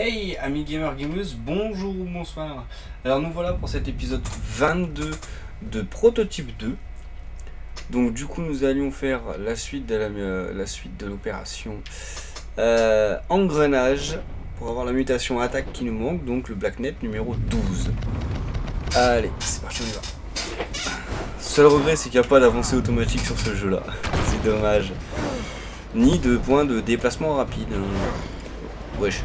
Hey amis gamers gameuses, bonjour ou bonsoir. Alors nous voilà pour cet épisode 22 de Prototype 2. Donc du coup nous allions faire la suite de l'opération Engrenage pour avoir la mutation attaque qui nous manque, donc le Blacknet numéro 12. Allez, c'est parti, on y va. Seul regret c'est qu'il n'y a pas d'avancée automatique sur ce jeu là, c'est dommage. Ni de point de déplacement rapide. Wesh.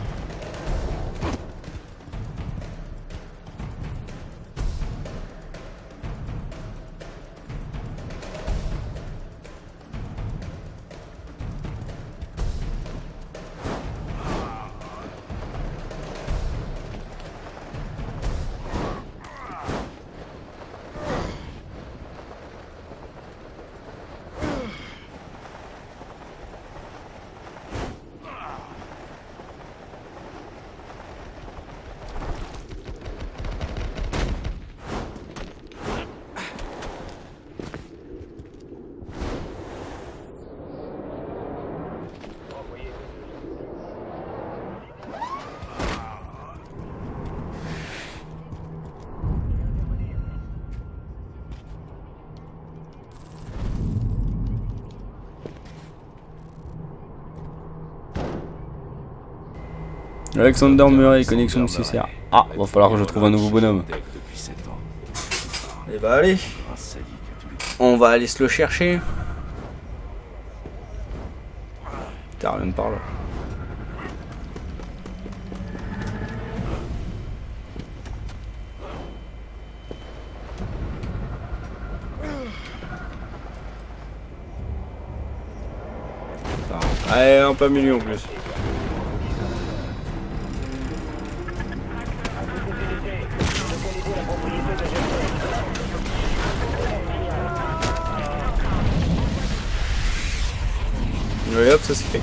Alexander Murray, connexion nécessaire. Ah, va falloir que je trouve un nouveau bonhomme. Et bah allez, on va aller se le chercher. Putain, rien ne parle. Allez, en plein milieu en plus. Et hop, ça c'est fait.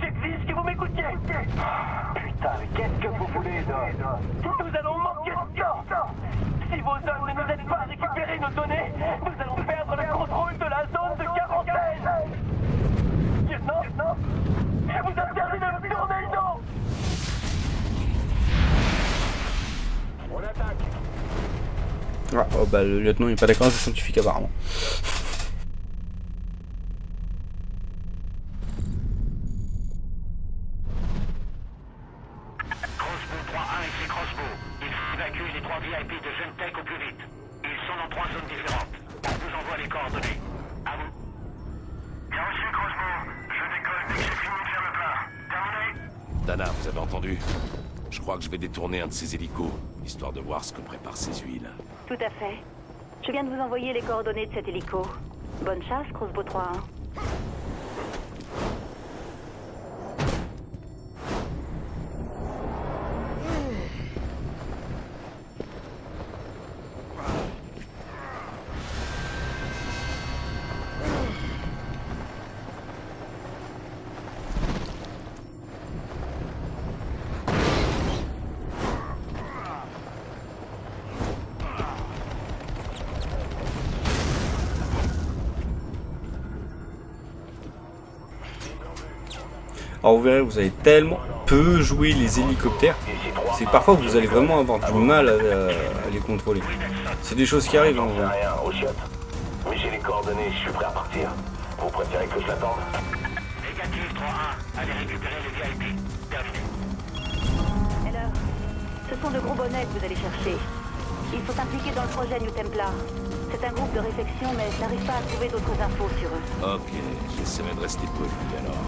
J'exige que vous m'écoutiez. Putain, mais qu'est-ce que vous voulez, nous allons manquer de temps. Si vos hommes ne nous aident pas à récupérer nos données, nous allons perdre le contrôle de la zone de quarantaine. Lieutenant, je vous interdis de me tourner le dos. On attaque. Ah, oh bah le lieutenant il est pas d'accord avec le scientifique apparemment. VIP de Gentech au plus vite. Ils sont dans 3 zones différentes. On vous envoie les coordonnées. À vous. Bien reçu, Crossbow. Je décolle dès que j'ai fini de faire le plat. Terminé. Dana, vous avez entendu? Je crois que je vais détourner un de ces hélicos, histoire de voir ce que préparent ces huiles. Tout à fait. Je viens de vous envoyer les coordonnées de cet hélico. Bonne chasse, Crossbow 3. Alors vous verrez, vous avez tellement peu joué les hélicoptères, c'est que parfois vous allez vraiment avoir du mal à les contrôler. C'est des choses qui arrivent en vrai. Rien, au chiottes. Mais j'ai les coordonnées, je suis prêt à partir. Vous préférez que je l'attende? Négatif 3-1. Allez récupérer les VIP. Terminé. Alors, ce sont de gros bonnets que vous allez chercher. Ils sont impliqués dans le projet New Templar. C'est un groupe de réflexion, mais je n'arrive pas à trouver d'autres infos sur eux. Ok, j'essaierai de rester poli alors.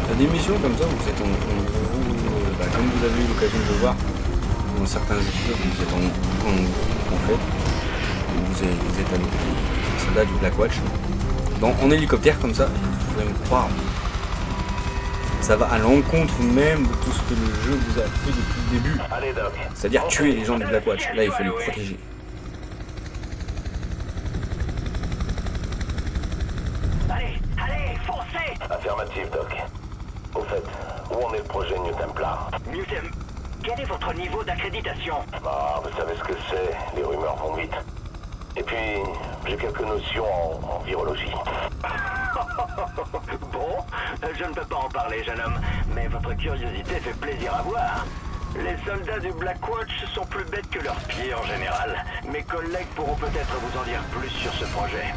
Il y a des missions comme ça où vous êtes comme vous avez eu l'occasion de le voir dans certains épisodes, vous êtes en groupe en fait. Vous êtes avec les soldats du Black Watch. En hélicoptère comme ça, vous allez me croire. Ça va à l'encontre même de tout ce que le jeu vous a appris depuis le début. Allez, Doc. C'est-à-dire tuer les gens du Black Watch. Là, il faut les protéger. Allez, foncez! Affirmatif, Doc. en est le projet New Templar? Quel est votre niveau d'accréditation? Ah, vous savez ce que c'est, les rumeurs vont vite. Et puis, j'ai quelques notions en virologie. Bon, je ne peux pas en parler, jeune homme, mais votre curiosité fait plaisir à voir. Les soldats du Blackwatch sont plus bêtes que leurs pieds en général. Mes collègues pourront peut-être vous en dire plus sur ce projet.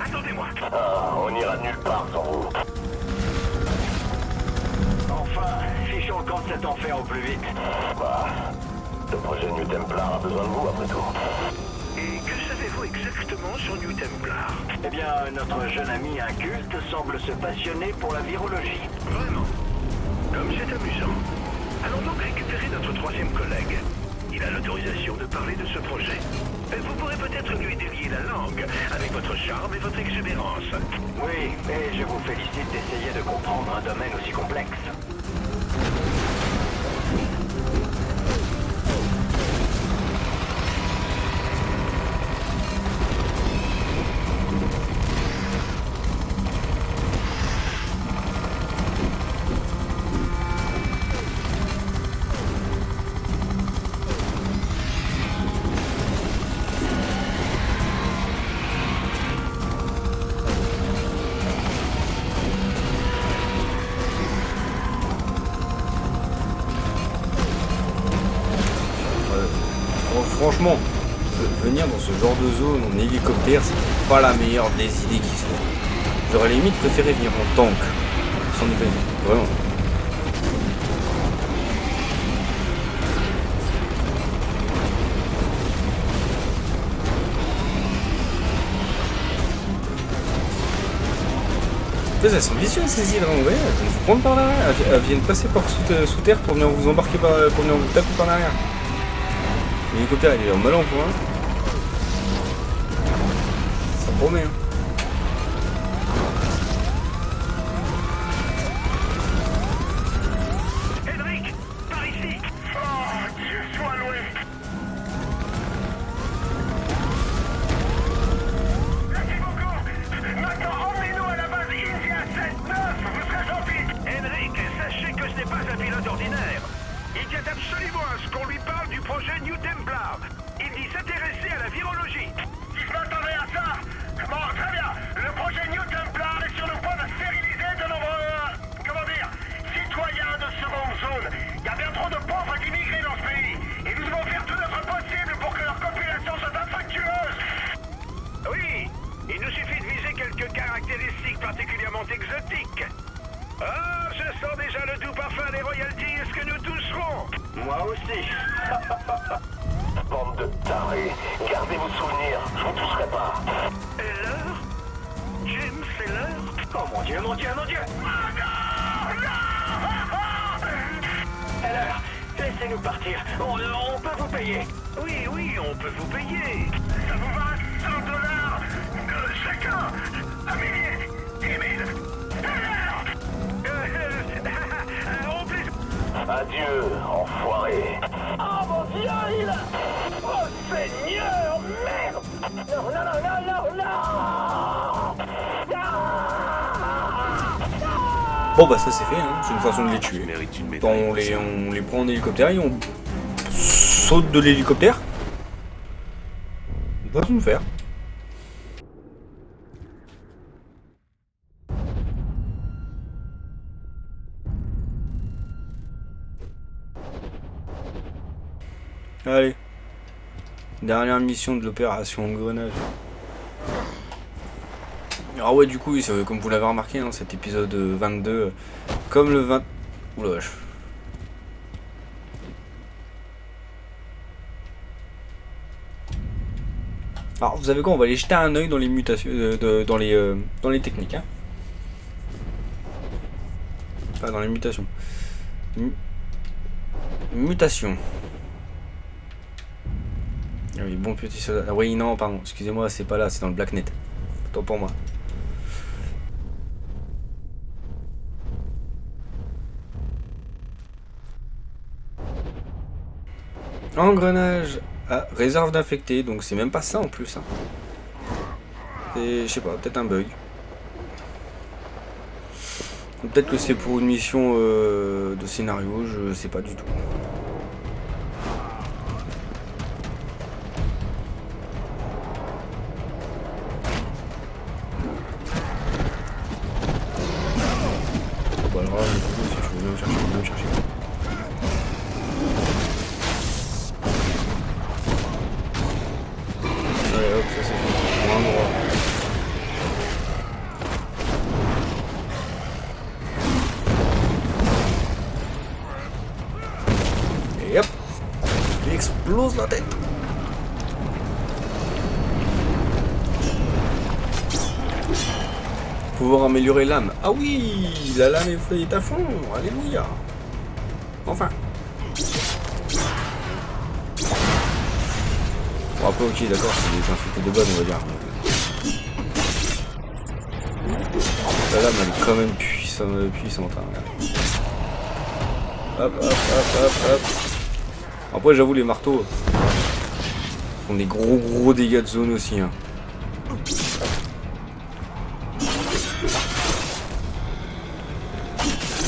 Attendez-moi. Ah, on ira nulle part sans vous. Enfin, fichons le camp de cet enfer au plus vite. Bah, le projet New Templar a besoin de vous après tout. Et que savez-vous exactement sur New Templar? Eh bien, notre jeune ami inculte semble se passionner pour la virologie. Vraiment? Comme c'est amusant. Allons donc récupérer notre troisième collègue. Il a l'autorisation de parler de ce projet. Vous pourrez peut-être lui délier la langue avec votre charme et votre exubérance. Oui, et je vous félicite d'essayer de comprendre un domaine aussi complexe. Franchement, venir dans ce genre de zone en hélicoptère, c'est pas la meilleure des idées qui soit. J'aurais limite préféré venir en tank. Sans déconner, vraiment. En fait, elles sont vicieuses ces hydres, ouais, elles viennent vous prendre par l'arrière, elles viennent passer par sous terre pour venir vous embarquer pour venir vous taper par l'arrière. L'hélicoptère il est en mal en point. Ça promet hein. Henrik, par ici. Oh, Dieu soit loué. Merci beaucoup. Maintenant, emmenez-nous à la base India 7-9, vous serez gentil. Henrik, sachez que ce n'est pas un pilote ordinaire. Il tient absolument à ce qu'on lui parle du projet New Templar. Il dit s'intéresser à la virologie. Si je m'attendais à ça. Bon, très bien. Le projet New Templar est sur le point de stériliser de nombreux, citoyens de seconde zone. Il y a bien trop de pauvres immigrés dans ce pays. Et nous devons faire tout notre possible pour que leur population soit infructueuse. Oui, il nous suffit de viser quelques caractéristiques particulièrement exotiques. Ah, je sens déjà le doux parfum des royalties que nous toucherons. Moi aussi. Bande de tarés. Gardez vos souvenirs. Je vous toucherai pas. Et l'heure? Jim, c'est l'heure? Oh mon Dieu, mon Dieu, mon Dieu. Alors, laissez-nous partir. On peut vous payer. Oui, on peut vous payer. Ça vous va $100 chacun. 1 millier. 10 000. Au plaisir. Adieu, enfoiré. Oh mon Dieu, Oh Seigneur, merde. Non. Bon bah ça c'est fait, hein. C'est une façon de les tuer. Mérite une Quand médaille. on les prend en hélicoptère et on saute de l'hélicoptère. On va tout nous faire. Allez. Dernière mission de l'opération Engrenage. Ah ouais, du coup, oui, comme vous l'avez remarqué, hein, cet épisode 22, comme le 20... Oula, wesh. Alors, vous savez quoi, on va aller jeter un œil dans les mutations, dans les techniques, hein. Pas dans les mutations. Mutation. Ah oui, bon petit soldat. Ah oui, non, pardon, excusez-moi, c'est pas là, c'est dans le Blacknet. Tant pour moi. Engrenage à réserve d'infectés, donc c'est même pas ça en plus. Hein. C'est, je sais pas, peut-être un bug. Peut-être que c'est pour une mission de scénario, je sais pas du tout. Bon, alors là, si tu veux bien me chercher, viens me chercher. Allez hop, ça c'est fait. Pour un endroit. Et hop, il explose la tête. Pouvoir améliorer l'âme. Ah oui, la lame est à fond. Alléluia. Enfin. Bon après ok d'accord, c'est des infectés de base on va dire. La lame elle est quand même puissante. Hein. Hop hop hop hop hop. Après j'avoue les marteaux font des gros dégâts de zone aussi. Hein.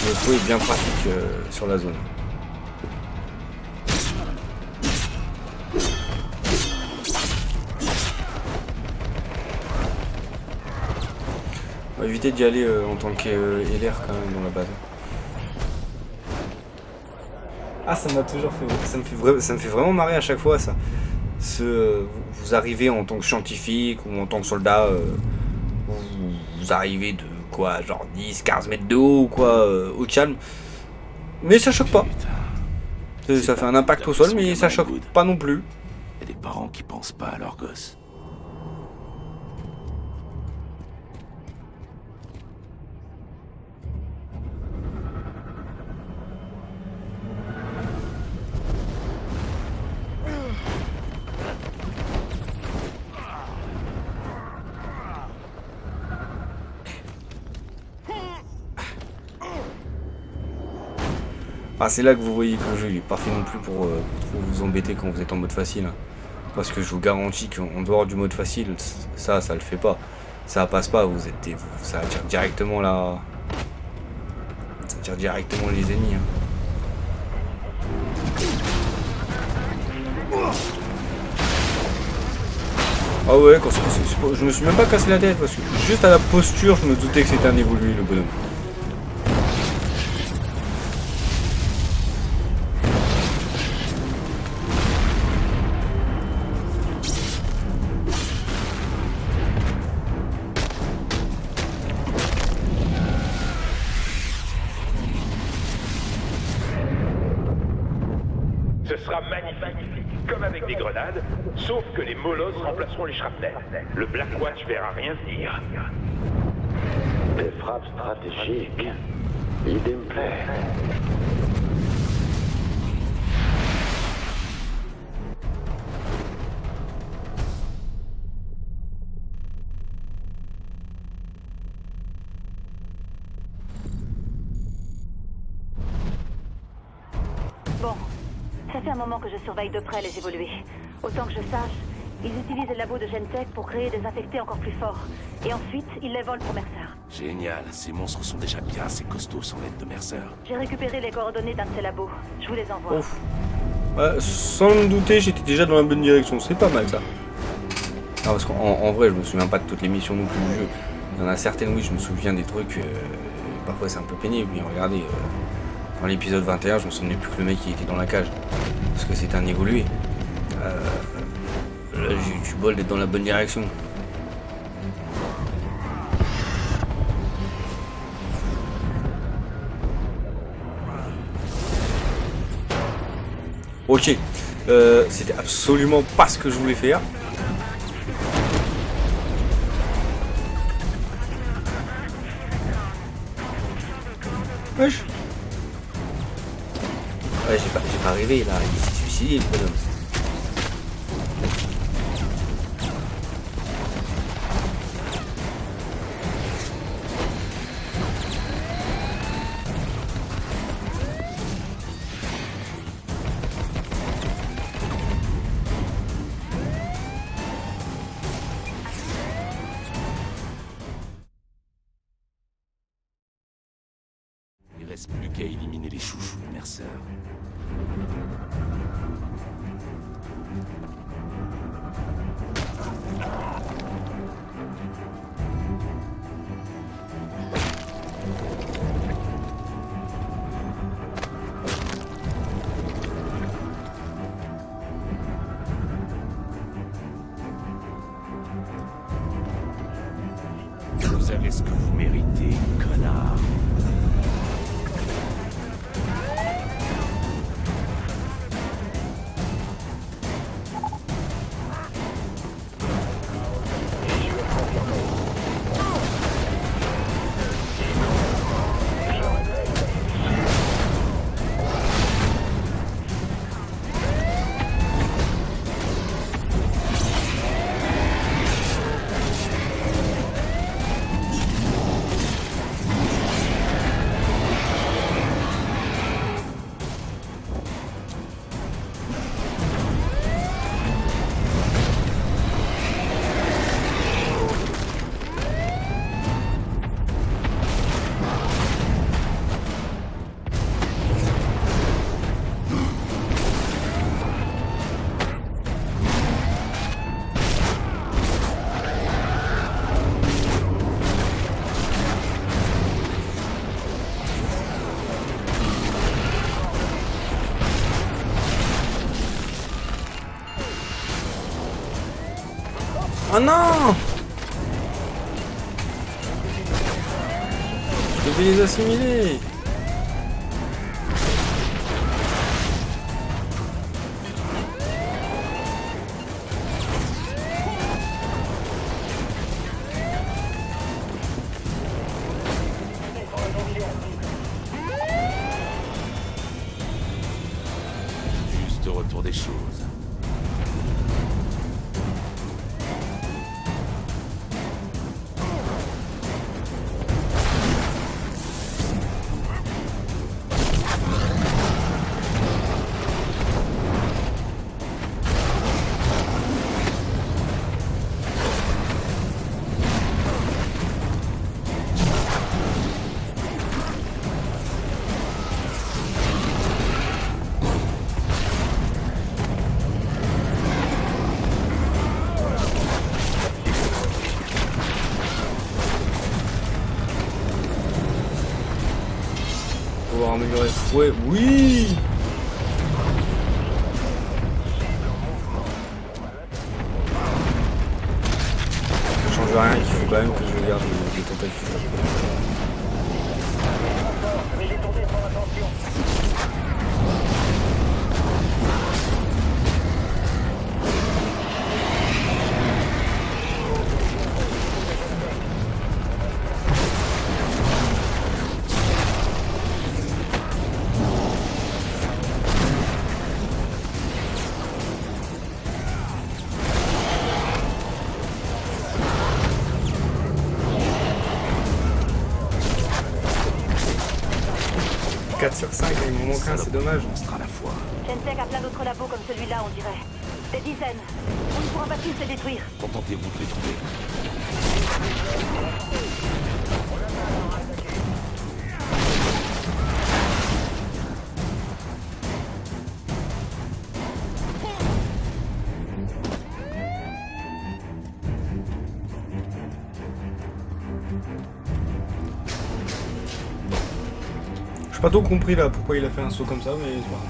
Le feu est bien pratique sur la zone. On va éviter d'y aller en tant qu'LR quand même dans la base. Ah ça m'a toujours fait. Ça me fait vraiment marrer à chaque fois ça. Vous arrivez en tant que scientifique ou en tant que soldat, vous arrivez de quoi, genre 10-15 mètres de haut ou quoi, au calme. Mais ça choque pas. Ça fait un impact au sol, mais ça choque pas non plus. Il y a des parents qui pensent pas à leurs gosses. Ah, c'est là que vous voyez que le jeu il est pas fait non plus pour vous embêter quand vous êtes en mode facile. Hein. Parce que je vous garantis qu'en dehors du mode facile, ça le fait pas. Ça passe pas, ça attire directement là. Ça attire directement les ennemis. Hein. Ah ouais, je me suis même pas cassé la tête parce que juste à la posture, je me doutais que c'était un évolué le bonhomme. Ce sera magnifique, comme avec des grenades, sauf que les molosses remplaceront les shrapnels. Le Blackwatch verra rien venir. Des frappes stratégiques. L'idée me plaît. Bon, ça fait un moment que je surveille de près les évolués. Autant que je sache, ils utilisent le labo de Gentech pour créer des infectés encore plus forts. Et ensuite, ils les volent pour Mercer. Génial, ces monstres sont déjà bien assez costauds sans l'aide de Mercer. J'ai récupéré les coordonnées d'un de ces labos. Je vous les envoie. Ouf. Sans me douter, j'étais déjà dans la bonne direction. C'est pas mal ça. Ah, parce qu'en vrai, je me souviens pas de toutes les missions non plus du jeu. Il y en a certaines, oui, je me souviens des trucs. Parfois, c'est un peu pénible. Mais regardez, dans l'épisode 21, je me souvenais plus que le mec qui était dans la cage. Parce que c'était un évolué. J'ai eu du bol d'être dans la bonne direction. Ok, c'était absolument pas ce que je voulais faire. Wesh. Ouais, j'ai pas rêvé là, il s'est suicidé le bonhomme. Il reste plus qu'à éliminer les chouchous de Mercer. Vous avez ce que vous méritez, connard. Oh non! Je devais les assimiler! Juste au retour des choses. Pouvoir améliorer le fouet, oui! Ça change rien, il faut quand même que je regarde les tentacules. « 4 sur 5, il me manque un, c'est dommage. Monstre à la fois. Shentech a plein d'autres labos comme celui-là, on dirait. Des dizaines. On ne pourra pas tous les détruire. Contentez-vous de les trouver. J'ai pas tout compris là pourquoi il a fait un saut comme ça, mais c'est pas grave.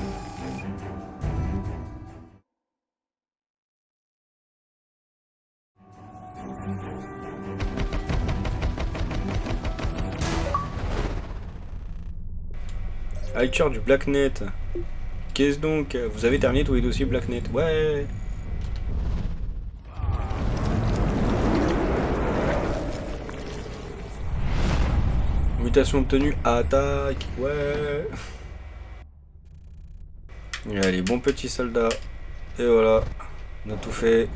Hacker du Blacknet. Qu'est-ce donc? Vous avez terminé tous les dossiers Blacknet? Ouais. Mutation de tenue, attaque. Ouais. Allez, bon petit soldat. Et voilà. On a tout fait.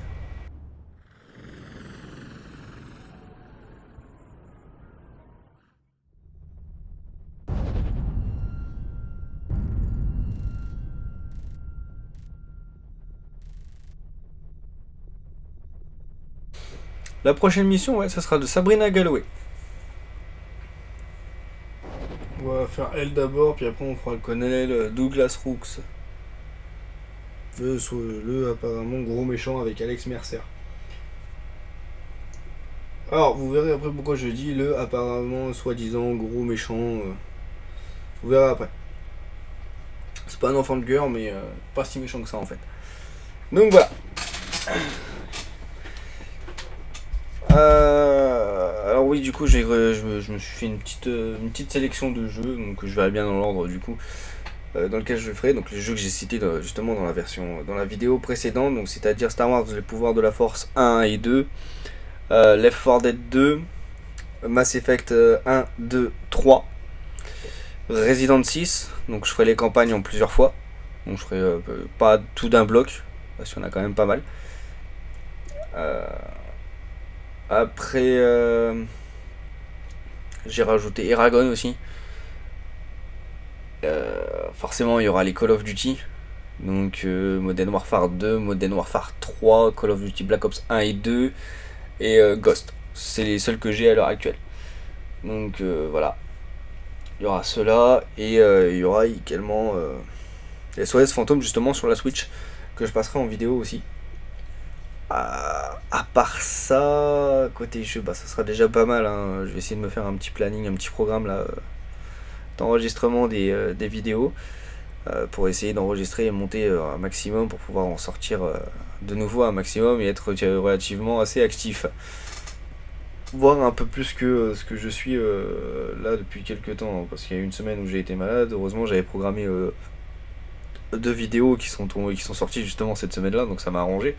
La prochaine mission, ouais, ça sera de Sabrina Galloway. On va faire elle d'abord, puis après on fera le colonel Douglas Rooks. Le apparemment gros méchant avec Alex Mercer. Alors, vous verrez après pourquoi je dis le apparemment soi-disant gros méchant. Vous verrez après. C'est pas un enfant de cœur, mais pas si méchant que ça en fait. Donc voilà. Alors oui, du coup, je me suis fait une petite sélection de jeux, donc je verrai bien dans l'ordre du coup dans lequel je le ferai. Donc les jeux que j'ai cités justement dans la vidéo précédente, donc c'est-à-dire Star Wars les pouvoirs de la Force 1 et 2, Left 4 Dead 2, Mass Effect 1, 2, 3, Resident 6. Donc je ferai les campagnes en plusieurs fois. Donc je ferai pas tout d'un bloc parce qu'il y en a quand même pas mal. Après, j'ai rajouté Eragon aussi. Forcément, il y aura les Call of Duty. Donc, Modern Warfare 2, Modern Warfare 3, Call of Duty Black Ops 1 et 2 et Ghost. C'est les seuls que j'ai à l'heure actuelle. Donc, voilà. Il y aura ceux-là et il y aura également SOS Fantôme justement sur la Switch que je passerai en vidéo aussi. À part ça, côté jeu, bah ça sera déjà pas mal, hein. Je vais essayer de me faire un petit planning, un petit programme là d'enregistrement des vidéos pour essayer d'enregistrer et monter un maximum pour pouvoir en sortir de nouveau un maximum et être relativement assez actif. Voir un peu plus que ce que je suis là depuis quelques temps, hein, parce qu'il y a une semaine où j'ai été malade. Heureusement, j'avais programmé 2 vidéos qui sont sorties justement cette semaine-là, donc ça m'a arrangé.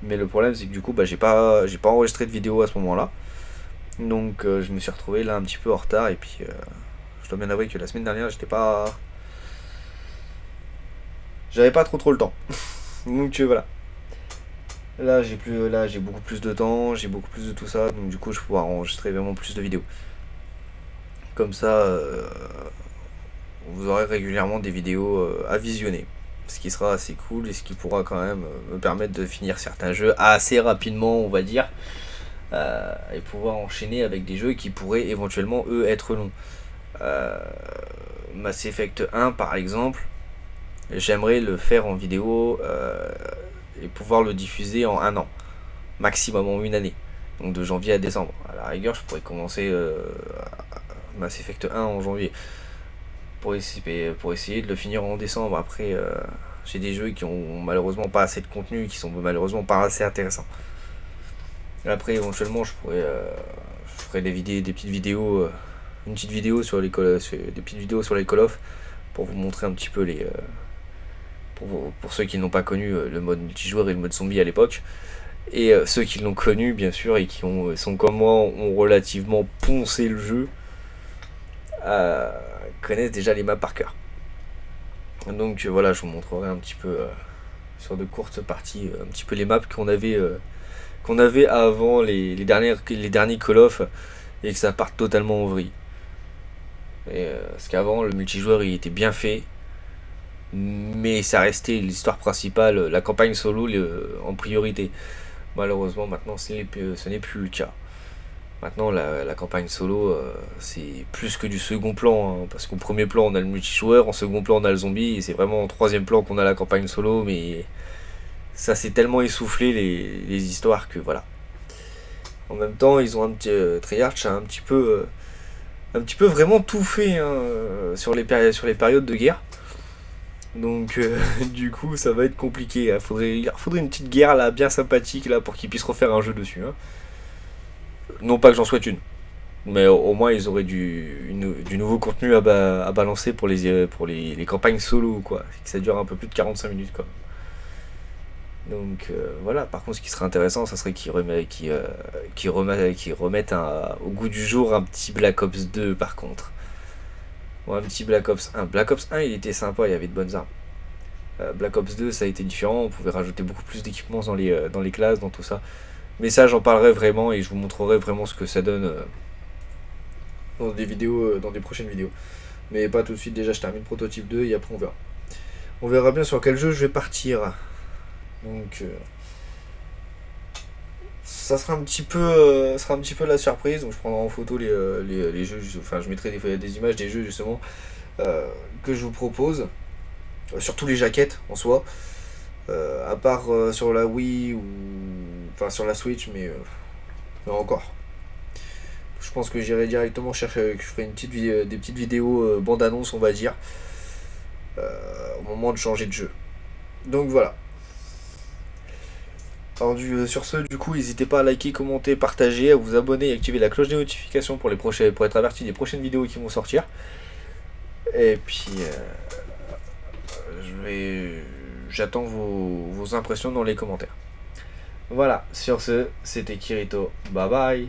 Mais le problème c'est que du coup j'ai pas enregistré de vidéo à ce moment-là. Donc je me suis retrouvé là un petit peu en retard et puis je dois bien avouer que la semaine dernière j'avais pas trop le temps. Donc voilà. Là j'ai beaucoup plus de temps, j'ai beaucoup plus de tout ça, donc du coup je vais pouvoir enregistrer vraiment plus de vidéos. Comme ça vous aurez régulièrement des vidéos à visionner. Ce qui sera assez cool et ce qui pourra quand même me permettre de finir certains jeux assez rapidement, on va dire, et pouvoir enchaîner avec des jeux qui pourraient éventuellement eux être longs. Mass Effect 1 par exemple, j'aimerais le faire en vidéo et pouvoir le diffuser en 1 an, maximum en 1 année, donc de janvier à décembre. À la rigueur je pourrais commencer Mass Effect 1 en janvier pour essayer de le finir en décembre. Après j'ai des jeux qui ont malheureusement pas assez de contenu, qui sont malheureusement pas assez intéressants. Après éventuellement je ferai des petites vidéos, une petite vidéo sur les Call of pour vous montrer un petit peu les pour ceux qui n'ont pas connu le mode multijoueur et le mode zombie à l'époque, et ceux qui l'ont connu bien sûr et qui sont comme moi, ont relativement poncé le jeu, connaissent déjà les maps par cœur. Donc voilà, je vous montrerai un petit peu sur de courtes parties un petit peu les maps qu'on avait avant les derniers Call of, et que ça parte totalement en vrille. Parce qu'avant le multijoueur il était bien fait, mais ça restait l'histoire principale, la campagne solo en priorité. Malheureusement maintenant ce n'est plus le cas. Maintenant la campagne solo c'est plus que du second plan, hein, parce qu'au premier plan on a le multijoueur, en second plan on a le zombie, et c'est vraiment en troisième plan qu'on a la campagne solo, mais ça s'est tellement essoufflé les histoires que voilà. En même temps ils ont Treyarch a un petit peu vraiment tout fait, hein, sur les périodes de guerre. Donc du coup ça va être compliqué, il faudrait une petite guerre là bien sympathique là pour qu'ils puissent refaire un jeu dessus, hein. Non pas que j'en souhaite une, Mais au moins ils auraient du nouveau contenu à balancer pour les campagnes solo, quoi. Que ça dure un peu plus de 45 minutes, quoi. Donc voilà, par contre ce qui serait intéressant, ça serait qu'ils remettent au goût du jour un petit Black Ops 2 par contre. Ou un petit Black Ops 1. Black Ops 1 il était sympa, il y avait de bonnes armes. Black Ops 2 ça a été différent, on pouvait rajouter beaucoup plus d'équipements dans les classes, dans tout ça. Mais ça j'en parlerai vraiment et je vous montrerai vraiment ce que ça donne dans des vidéos, dans des prochaines vidéos. Mais pas tout de suite, déjà je termine Prototype 2 et après on verra. On verra bien sur quel jeu je vais partir. Donc ça sera un petit peu la surprise. Donc je prendrai en photo les jeux, enfin je mettrai des images des jeux justement que je vous propose. Surtout les jaquettes en soi. À part sur la Wii ou enfin sur la Switch, mais encore. Je pense que j'irai directement chercher, que je ferai des petites vidéos bande-annonce on va dire au moment de changer de jeu. Donc voilà. Alors sur ce, du coup, n'hésitez pas à liker, commenter, partager, à vous abonner et activer la cloche des notifications pour être averti des prochaines vidéos qui vont sortir. Et puis, j'attends vos impressions dans les commentaires. Voilà, sur ce, c'était Kirito. Bye bye.